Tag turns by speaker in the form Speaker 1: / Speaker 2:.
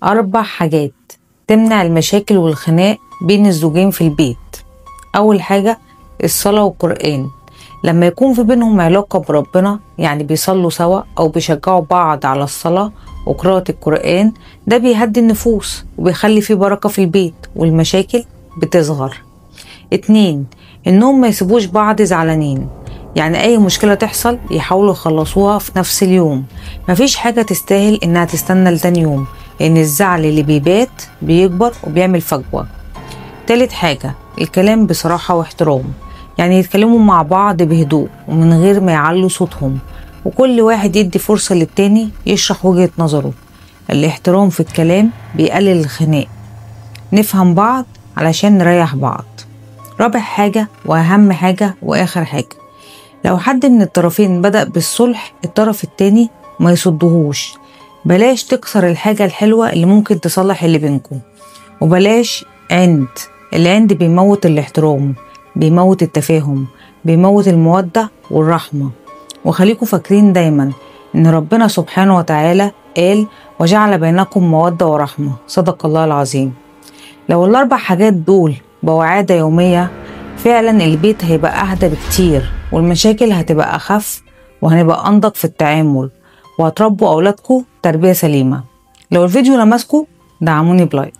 Speaker 1: 4 حاجات تمنع المشاكل والخناق بين الزوجين في البيت. أول حاجة الصلاة والقرآن. لما يكون في بينهم علاقة بربنا، يعني بيصلوا سوا أو بيشجعوا بعض على الصلاة وقراءة القرآن، ده بيهدي النفوس وبيخلي فيه بركة في البيت والمشاكل بتصغر. 2 إنهم ما يسيبوش بعض زعلانين، يعني أي مشكلة تحصل يحاولوا يخلصوها في نفس اليوم. مفيش حاجة تستاهل إنها تستنى لتاني يوم، لأن الزعل اللي بيبات بيكبر وبيعمل فجوة. 3 حاجة الكلام بصراحة واحترام، يعني يتكلموا مع بعض بهدوء ومن غير ما يعلوا صوتهم، وكل واحد يدي فرصة للتاني يشرح وجهة نظره. الاحترام في الكلام بيقلل الخناق. نفهم بعض علشان نريح بعض. 4 حاجة وأهم حاجة وآخر حاجة، لو حد من الطرفين بدأ بالصلح الطرف التاني ما يصدهوش. بلاش تكسر الحاجة الحلوة اللي ممكن تصلح اللي بينكم، وبلاش العند بيموت الاحترام، بيموت التفاهم، بيموت المودة والرحمة. وخليكم فاكرين دايما ان ربنا سبحانه وتعالى قال وجعل بينكم مودة ورحمة، صدق الله العظيم. لو ال4 حاجات دول بقوا عادة يومية، فعلا البيت هيبقى أهدى بكتير، والمشاكل هتبقى أخف، وهنبقى أنضج في التعامل، وهتربوا أولادكم تربية سليمة. لو الفيديو لمسكم دعموني بلايك.